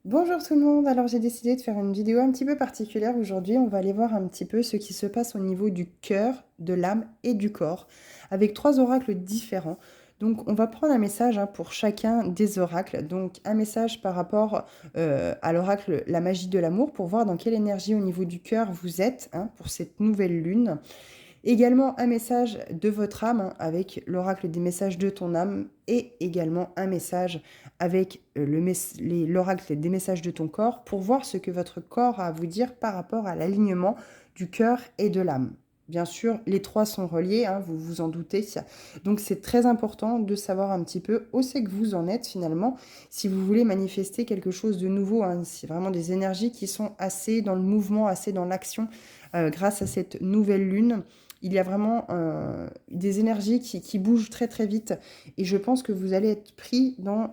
Bonjour tout le monde, alors j'ai décidé de faire une vidéo un petit peu particulière aujourd'hui. On va aller voir un petit peu ce qui se passe au niveau du cœur, de l'âme et du corps, avec trois oracles différents. Donc on va prendre un message pour chacun des oracles. Donc un message par rapport à l'oracle La magie de l'amour pour voir dans quelle énergie au niveau du cœur vous êtes pour cette nouvelle lune. Également un message de votre âme avec l'oracle des messages de ton âme et également un message avec l'oracle des messages de ton corps pour voir ce que votre corps a à vous dire par rapport à l'alignement du cœur et de l'âme. Bien sûr, les trois sont reliés, vous vous en doutez. Donc c'est très important de savoir un petit peu où c'est que vous en êtes finalement si vous voulez manifester quelque chose de nouveau. C'est vraiment des énergies qui sont assez dans le mouvement, assez dans l'action grâce à cette nouvelle lune. Il y a vraiment des énergies qui bougent très très vite et je pense que vous allez être pris dans...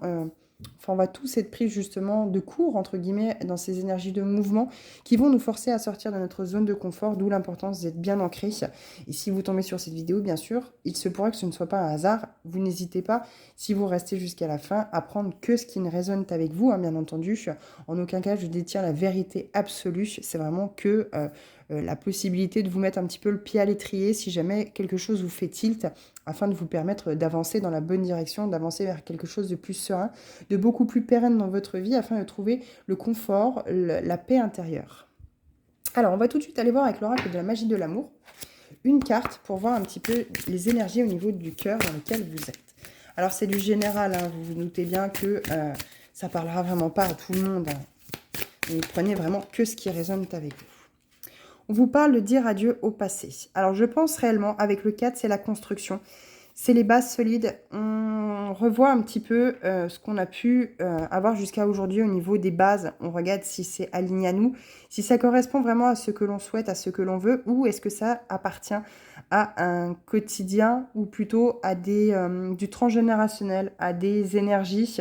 on va tous être pris justement de court, entre guillemets, dans ces énergies de mouvement qui vont nous forcer à sortir de notre zone de confort, d'où l'importance d'être bien ancré. Et si vous tombez sur cette vidéo, bien sûr, il se pourrait que ce ne soit pas un hasard. Vous n'hésitez pas, si vous restez jusqu'à la fin, à prendre que ce qui résonne avec vous, bien entendu. En aucun cas, je détiens la vérité absolue. C'est vraiment que la possibilité de vous mettre un petit peu le pied à l'étrier si jamais quelque chose vous fait tilt, afin de vous permettre d'avancer dans la bonne direction, d'avancer vers quelque chose de plus serein, de beaucoup plus pérenne dans votre vie, afin de trouver le confort, la paix intérieure. Alors, on va tout de suite aller voir avec l'oracle de la magie de l'amour, une carte pour voir un petit peu les énergies au niveau du cœur dans lequel vous êtes. Alors, c'est du général, vous vous doutez bien que ça parlera vraiment pas à tout le monde. Vous prenez vraiment que ce qui résonne avec vous. On vous parle de dire adieu au passé. Alors, je pense réellement, avec le 4, c'est la construction. C'est les bases solides. On revoit un petit peu ce qu'on a pu avoir jusqu'à aujourd'hui au niveau des bases. On regarde si c'est aligné à nous, si ça correspond vraiment à ce que l'on souhaite, à ce que l'on veut, ou est-ce que ça appartient à un quotidien ou plutôt à du transgénérationnel, à des énergies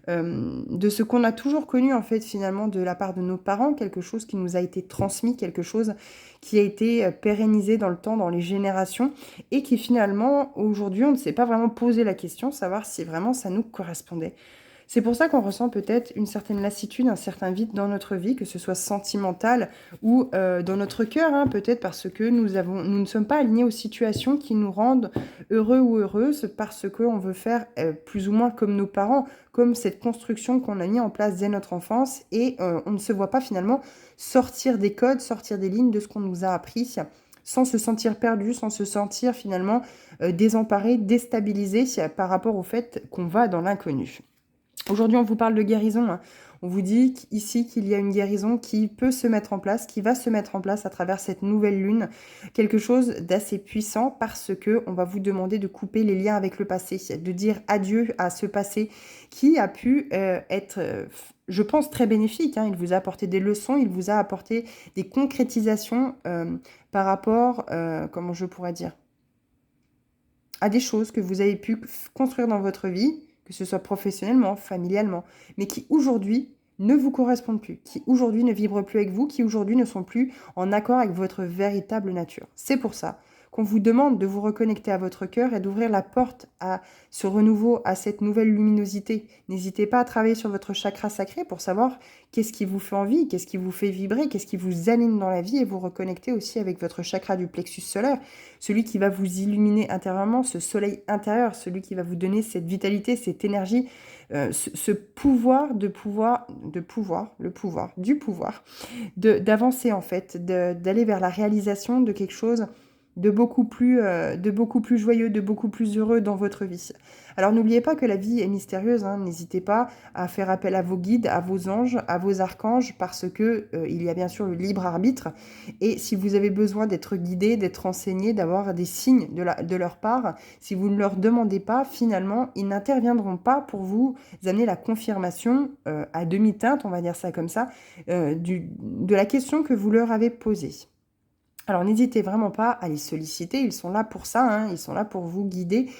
de ce qu'on a toujours connu en fait finalement de la part de nos parents, quelque chose qui nous a été transmis, quelque chose qui a été pérennisé dans le temps, dans les générations, et qui finalement, aujourd'hui, on ne s'est pas vraiment posé la question, savoir si vraiment ça nous correspondait. C'est pour ça qu'on ressent peut-être une certaine lassitude, un certain vide dans notre vie, que ce soit sentimental ou dans notre cœur, peut-être parce que nous ne sommes pas alignés aux situations qui nous rendent heureux ou heureuses, parce qu'on veut faire plus ou moins comme nos parents, comme cette construction qu'on a mis en place dès notre enfance, et on ne se voit pas finalement sortir des codes, sortir des lignes de ce qu'on nous a appris, sans se sentir perdu, sans se sentir finalement désemparé, déstabilisé par rapport au fait qu'on va dans l'inconnu. Aujourd'hui, on vous parle de guérison. On vous dit ici qu'il y a une guérison qui peut se mettre en place, qui va se mettre en place à travers cette nouvelle lune. Quelque chose d'assez puissant parce que on va vous demander de couper les liens avec le passé, de dire adieu à ce passé qui a pu être, je pense, très bénéfique. Il vous a apporté des leçons, il vous a apporté des concrétisations par rapport, comment je pourrais dire, à des choses que vous avez pu construire dans votre vie, que ce soit professionnellement, familialement, mais qui aujourd'hui ne vous correspondent plus, qui aujourd'hui ne vibrent plus avec vous, qui aujourd'hui ne sont plus en accord avec votre véritable nature. C'est pour ça qu'on vous demande de vous reconnecter à votre cœur et d'ouvrir la porte à ce renouveau, à cette nouvelle luminosité. N'hésitez pas à travailler sur votre chakra sacré pour savoir qu'est-ce qui vous fait envie, qu'est-ce qui vous fait vibrer, qu'est-ce qui vous anime dans la vie, et vous reconnecter aussi avec votre chakra du plexus solaire, celui qui va vous illuminer intérieurement, ce soleil intérieur, celui qui va vous donner cette vitalité, cette énergie, ce pouvoir, d'avancer en fait, d'aller vers la réalisation de quelque chose de beaucoup plus joyeux, de beaucoup plus heureux dans votre vie. Alors n'oubliez pas que la vie est mystérieuse, n'hésitez pas à faire appel à vos guides, à vos anges, à vos archanges, parce que il y a bien sûr le libre arbitre, et si vous avez besoin d'être guidé, d'être enseigné, d'avoir des signes de leur part, si vous ne leur demandez pas, finalement, ils n'interviendront pas pour vous amener la confirmation à demi-teinte, on va dire ça comme ça, de la question que vous leur avez posée. Alors n'hésitez vraiment pas à les solliciter, ils sont là pour ça, ils sont là pour vous guider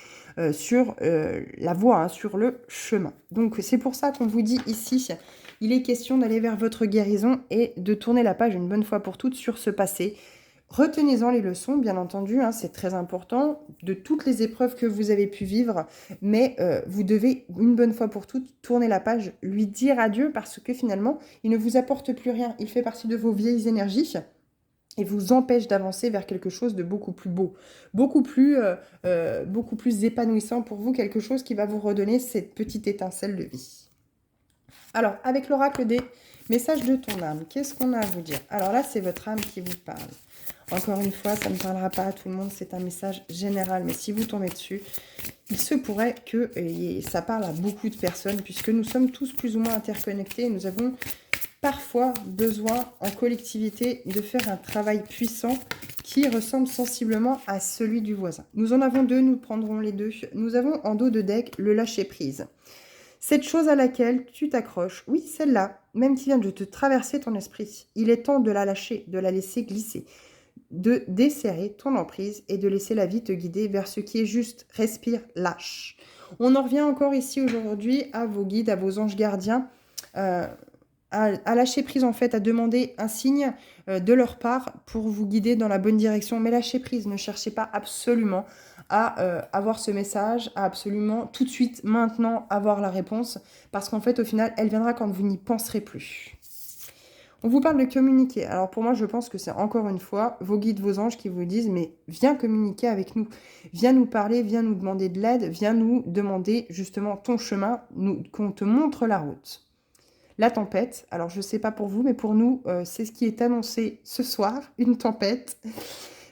sur la voie, sur le chemin. Donc c'est pour ça qu'on vous dit ici, il est question d'aller vers votre guérison et de tourner la page une bonne fois pour toutes sur ce passé. Retenez-en les leçons, bien entendu, hein, c'est très important, de toutes les épreuves que vous avez pu vivre, mais vous devez, une bonne fois pour toutes, tourner la page, lui dire adieu parce que finalement, il ne vous apporte plus rien. Il fait partie de vos vieilles énergies et vous empêche d'avancer vers quelque chose de beaucoup plus beau, beaucoup plus épanouissant pour vous, quelque chose qui va vous redonner cette petite étincelle de vie. Alors, avec l'oracle des messages de ton âme, qu'est-ce qu'on a à vous dire? Alors là, c'est votre âme qui vous parle. Encore une fois, ça ne parlera pas à tout le monde, c'est un message général, mais si vous tombez dessus, il se pourrait que ça parle à beaucoup de personnes, puisque nous sommes tous plus ou moins interconnectés, et nous avons parfois besoin en collectivité de faire un travail puissant qui ressemble sensiblement à celui du voisin. Nous en avons deux, nous prendrons les deux. Nous avons en dos de deck le lâcher-prise. Cette chose à laquelle tu t'accroches, oui, celle-là, même qui vient de te traverser ton esprit, il est temps de la lâcher, de la laisser glisser, de desserrer ton emprise et de laisser la vie te guider vers ce qui est juste. Respire, lâche. On en revient encore ici aujourd'hui à vos guides, à vos anges gardiens, à lâcher prise en fait, à demander un signe de leur part pour vous guider dans la bonne direction. Mais lâchez prise, ne cherchez pas absolument à avoir ce message, à absolument tout de suite, maintenant, avoir la réponse, parce qu'en fait, au final, elle viendra quand vous n'y penserez plus. On vous parle de communiquer. Alors pour moi, je pense que c'est encore une fois vos guides, vos anges qui vous disent, mais viens communiquer avec nous, viens nous parler, viens nous demander de l'aide, viens nous demander justement ton chemin, qu'on te montre la route. La tempête, alors je ne sais pas pour vous, mais pour nous, c'est ce qui est annoncé ce soir, une tempête.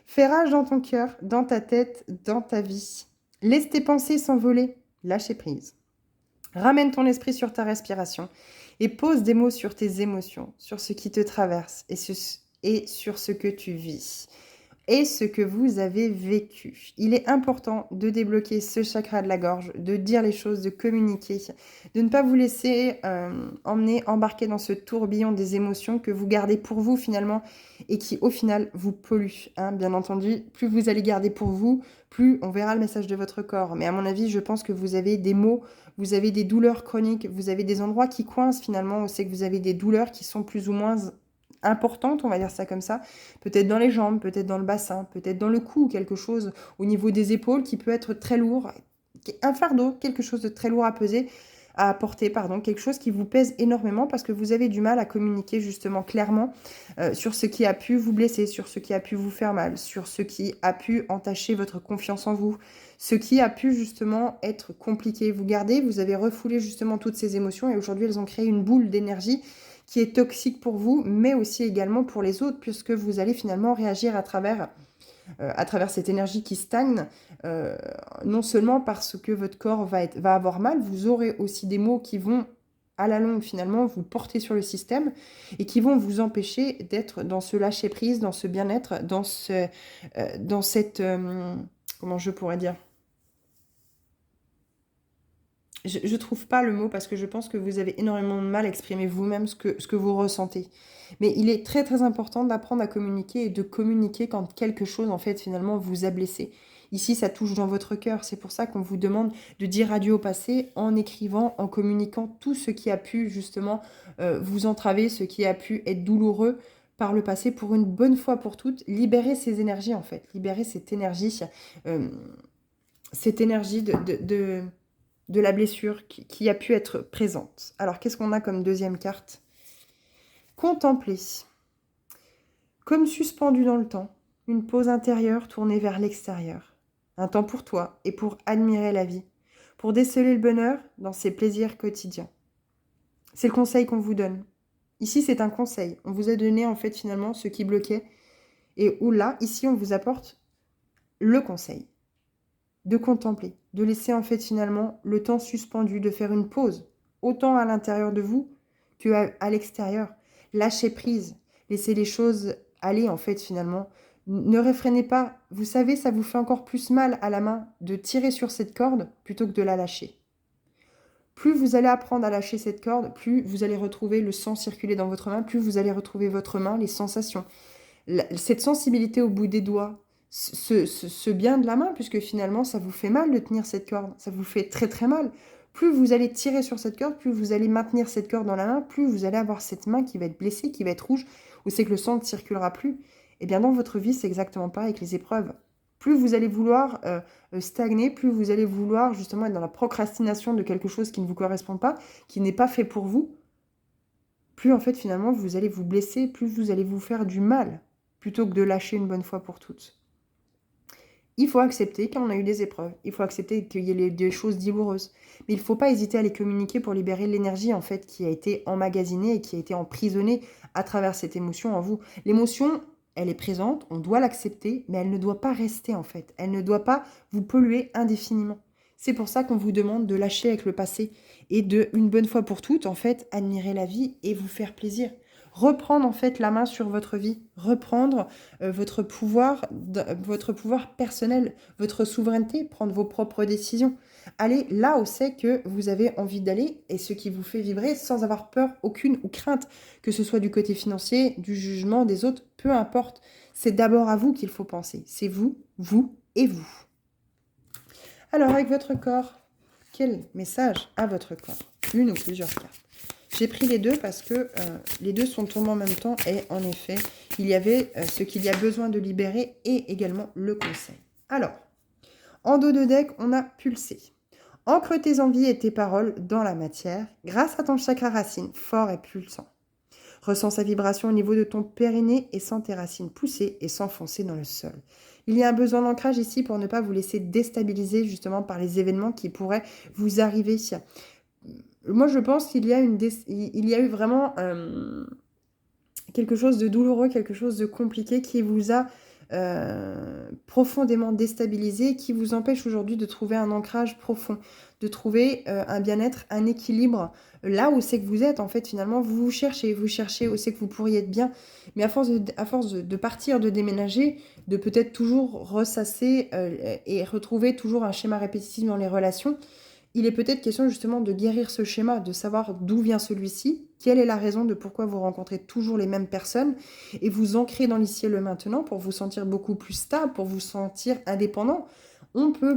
Fais rage dans ton cœur, dans ta tête, dans ta vie. Laisse tes pensées s'envoler, lâcher prise. Ramène ton esprit sur ta respiration et pose des mots sur tes émotions, sur ce qui te traverse et sur ce que tu vis et ce que vous avez vécu. Il est important de débloquer ce chakra de la gorge, de dire les choses, de communiquer, de ne pas vous laisser embarquer dans ce tourbillon des émotions que vous gardez pour vous finalement et qui au final vous polluent. Hein, bien entendu, plus vous allez garder pour vous, plus on verra le message de votre corps. Mais à mon avis, je pense que vous avez des maux, vous avez des douleurs chroniques, vous avez des endroits qui coincent finalement, on sait que vous avez des douleurs qui sont plus ou moins importante, on va dire ça comme ça, peut-être dans les jambes, peut-être dans le bassin, peut-être dans le cou, quelque chose au niveau des épaules qui peut être très lourd, un fardeau, quelque chose de très lourd à peser, à porter, pardon, quelque chose qui vous pèse énormément parce que vous avez du mal à communiquer justement clairement sur ce qui a pu vous blesser, sur ce qui a pu vous faire mal, sur ce qui a pu entacher votre confiance en vous, ce qui a pu justement être compliqué. Vous gardez, vous avez refoulé justement toutes ces émotions et aujourd'hui elles ont créé une boule d'énergie qui est toxique pour vous, mais aussi également pour les autres, puisque vous allez finalement réagir à travers cette énergie qui stagne, non seulement parce que votre corps va avoir mal, vous aurez aussi des maux qui vont, à la longue, finalement, vous porter sur le système et qui vont vous empêcher d'être dans ce lâcher-prise, dans ce bien-être, dans cette... comment je pourrais dire ? Je ne trouve pas le mot parce que je pense que vous avez énormément de mal à exprimer vous-même ce que vous ressentez. Mais il est très très important d'apprendre à communiquer et de communiquer quand quelque chose en fait finalement vous a blessé. Ici ça touche dans votre cœur, c'est pour ça qu'on vous demande de dire adieu au passé en écrivant, en communiquant tout ce qui a pu justement vous entraver, ce qui a pu être douloureux par le passé pour une bonne fois pour toutes. Libérer ces énergies en fait, libérer euh, cette énergie de la blessure qui a pu être présente. Alors, qu'est-ce qu'on a comme deuxième carte? Contempler. Comme suspendu dans le temps, une pause intérieure tournée vers l'extérieur. Un temps pour toi et pour admirer la vie, pour déceler le bonheur dans ses plaisirs quotidiens. C'est le conseil qu'on vous donne. Ici, c'est un conseil. On vous a donné, en fait, finalement, ce qui bloquait. Et où là, ici, on vous apporte le conseil de contempler, de laisser en fait finalement le temps suspendu, de faire une pause, autant à l'intérieur de vous qu'à l'extérieur. Lâchez prise, laissez les choses aller en fait finalement. Ne réfrénez pas, vous savez, ça vous fait encore plus mal à la main de tirer sur cette corde plutôt que de la lâcher. Plus vous allez apprendre à lâcher cette corde, plus vous allez retrouver le sang circuler dans votre main, plus vous allez retrouver votre main, les sensations. Cette sensibilité au bout des doigts, ce bien de la main, puisque finalement, ça vous fait mal de tenir cette corde. Ça vous fait très très mal. Plus vous allez tirer sur cette corde, plus vous allez maintenir cette corde dans la main, plus vous allez avoir cette main qui va être blessée, qui va être rouge, où c'est que le sang ne circulera plus. Eh bien, dans votre vie, c'est exactement pareil avec les épreuves. Plus vous allez vouloir stagner, plus vous allez vouloir justement être dans la procrastination de quelque chose qui ne vous correspond pas, qui n'est pas fait pour vous, plus en fait finalement vous allez vous blesser, plus vous allez vous faire du mal, plutôt que de lâcher une bonne fois pour toutes. Il faut accepter qu'on a eu des épreuves, il faut accepter qu'il y ait des choses douloureuses, mais il ne faut pas hésiter à les communiquer pour libérer l'énergie en fait qui a été emmagasinée et qui a été emprisonnée à travers cette émotion en vous. L'émotion, elle est présente, on doit l'accepter, mais elle ne doit pas rester en fait, elle ne doit pas vous polluer indéfiniment. C'est pour ça qu'on vous demande de lâcher avec le passé et de, une bonne fois pour toutes, en fait, admirer la vie et vous faire plaisir. Reprendre en fait la main sur votre vie, reprendre votre pouvoir personnel, votre souveraineté, prendre vos propres décisions. Allez là où c'est que vous avez envie d'aller et ce qui vous fait vibrer sans avoir peur aucune ou crainte, que ce soit du côté financier, du jugement des autres, peu importe. C'est d'abord à vous qu'il faut penser. C'est vous, vous et vous. Alors avec votre corps, quel message à votre corps? Une ou plusieurs cartes. J'ai pris les deux parce que les deux sont tombés en même temps et en effet, il y avait ce qu'il y a besoin de libérer et également le conseil. Alors, en dos de deck, on a pulsé. Ancre tes envies et tes paroles dans la matière grâce à ton chakra racine fort et pulsant. Ressens sa vibration au niveau de ton périnée et sens tes racines pousser et s'enfoncer dans le sol. Il y a un besoin d'ancrage ici pour ne pas vous laisser déstabiliser justement par les événements qui pourraient vous arriver. Moi, je pense qu'il y a, il y a eu vraiment quelque chose de douloureux, quelque chose de compliqué qui vous a profondément déstabilisé, qui vous empêche aujourd'hui de trouver un ancrage profond, de trouver un bien-être, un équilibre. Là où c'est que vous êtes, en fait, finalement, vous cherchez où c'est que vous pourriez être bien. Mais à force de partir, de déménager, de peut-être toujours ressasser et retrouver toujours un schéma répétitif dans les relations, il est peut-être question justement de guérir ce schéma, de savoir d'où vient celui-ci, quelle est la raison de pourquoi vous rencontrez toujours les mêmes personnes et vous ancrer dans l'ici et le maintenant pour vous sentir beaucoup plus stable, pour vous sentir indépendant. On peut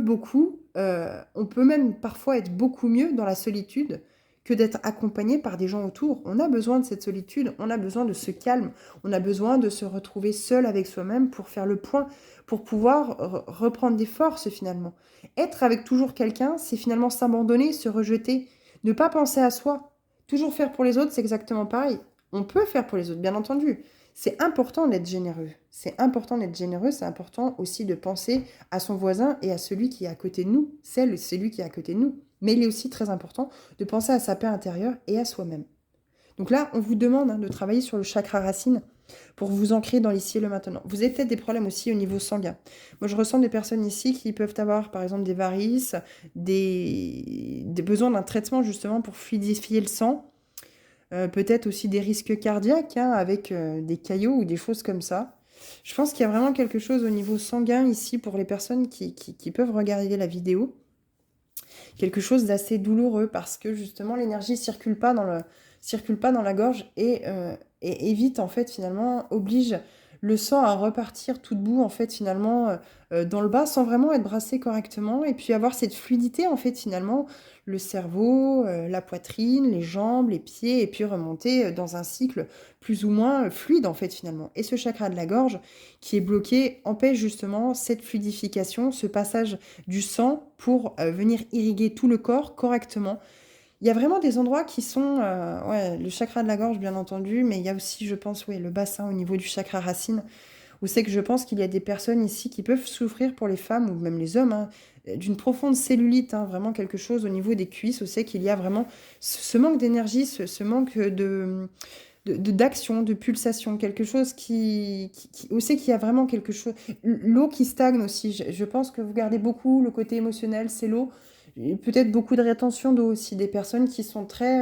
même parfois être beaucoup mieux dans la solitude que d'être accompagné par des gens autour. On a besoin de cette solitude, on a besoin de ce calme, on a besoin de se retrouver seul avec soi-même pour faire le point, pour pouvoir reprendre des forces finalement. Être avec toujours quelqu'un, c'est finalement s'abandonner, se rejeter, ne pas penser à soi. Toujours faire pour les autres, c'est exactement pareil. On peut faire pour les autres, bien entendu. C'est important d'être généreux. C'est important d'être généreux, c'est important aussi de penser à son voisin et à celui qui est à côté de nous, celui qui est à côté de nous. Mais il est aussi très important de penser à sa paix intérieure et à soi-même. Donc là, on vous demande de travailler sur le chakra racine pour vous ancrer dans l'ici et le maintenant. Vous avez peut-être des problèmes aussi au niveau sanguin. Moi, je ressens des personnes ici qui peuvent avoir, par exemple, des varices, des besoins d'un traitement justement pour fluidifier le sang. Peut-être aussi des risques cardiaques avec des caillots ou des choses comme ça. Je pense qu'il y a vraiment quelque chose au niveau sanguin ici pour les personnes qui peuvent regarder la vidéo. Quelque chose d'assez douloureux parce que justement l'énergie circule pas dans la gorge et évite en fait finalement, oblige le sang à repartir tout debout en fait finalement dans le bas sans vraiment être brassé correctement et puis avoir cette fluidité en fait finalement, le cerveau, la poitrine, les jambes, les pieds et puis remonter dans un cycle plus ou moins fluide en fait finalement. Et ce chakra de la gorge qui est bloqué empêche justement cette fluidification, ce passage du sang pour venir irriguer tout le corps correctement. Il y a vraiment des endroits qui sont, ouais, le chakra de la gorge bien entendu, mais il y a aussi, je pense, ouais, le bassin au niveau du chakra racine, où c'est que je pense qu'il y a des personnes ici qui peuvent souffrir pour les femmes ou même les hommes, hein, d'une profonde cellulite, hein, vraiment quelque chose au niveau des cuisses, où c'est qu'il y a vraiment ce manque d'énergie, ce manque d'action, de pulsation, quelque chose où c'est qu'il y a vraiment quelque chose. L'eau qui stagne aussi, je pense que vous gardez beaucoup le côté émotionnel, c'est l'eau. Et peut-être beaucoup de rétention d'eau aussi, des personnes qui sont très...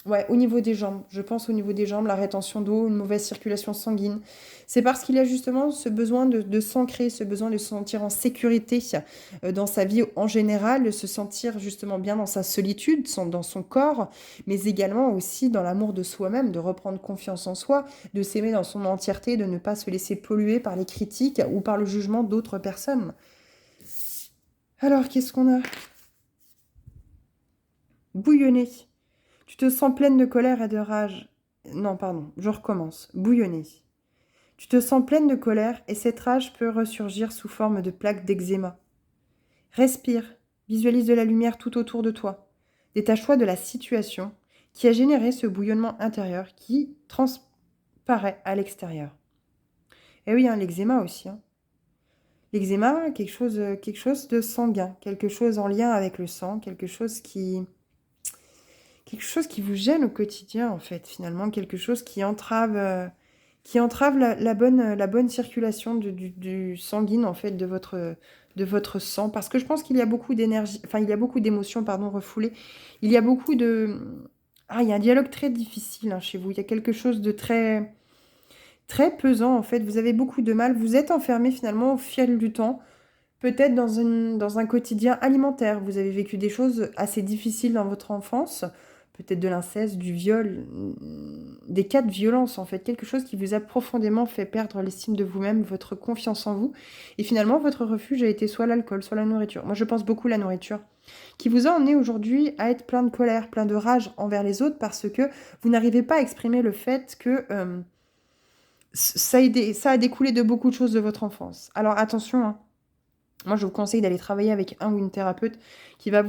ouais, au niveau des jambes, je pense au niveau des jambes, la rétention d'eau, une mauvaise circulation sanguine. C'est parce qu'il y a justement ce besoin de s'ancrer, ce besoin de se sentir en sécurité dans sa vie en général, de se sentir justement bien dans sa solitude, dans son corps, mais également aussi dans l'amour de soi-même, de reprendre confiance en soi, de s'aimer dans son entièreté, de ne pas se laisser polluer par les critiques ou par le jugement d'autres personnes. Alors, qu'est-ce qu'on a? Bouillonner. Tu te sens pleine de colère et de rage. Non, pardon, je recommence. Bouillonner. Tu te sens pleine de colère et cette rage peut ressurgir sous forme de plaques d'eczéma. Respire, visualise de la lumière tout autour de toi. Détache-toi de la situation qui a généré ce bouillonnement intérieur qui transparaît à l'extérieur. Et oui, hein, l'eczéma aussi. Hein. L'eczéma, quelque chose de sanguin, quelque chose en lien avec le sang, quelque chose qui vous gêne au quotidien, en fait, finalement, quelque chose qui entrave la bonne circulation du sanguine, en fait, de votre sang. Parce que je pense qu'il y a beaucoup d'énergie, enfin, il y a beaucoup d'émotions, pardon, refoulées. Il y a beaucoup de... Ah, il y a un dialogue très difficile hein, chez vous. Il y a quelque chose de très, très pesant, en fait. Vous avez beaucoup de mal. Vous êtes enfermé, finalement, au fil du temps. Peut-être dans un quotidien alimentaire. Vous avez vécu des choses assez difficiles dans votre enfance, peut-être de l'inceste, du viol, des cas de violence en fait, quelque chose qui vous a profondément fait perdre l'estime de vous-même, votre confiance en vous. Et finalement, votre refuge a été soit l'alcool, soit la nourriture. Moi, je pense beaucoup à la nourriture, qui vous a emmené aujourd'hui à être plein de colère, plein de rage envers les autres parce que vous n'arrivez pas à exprimer le fait que ça a découlé de beaucoup de choses de votre enfance. Alors attention, hein, moi, je vous conseille d'aller travailler avec un ou une thérapeute qui va vous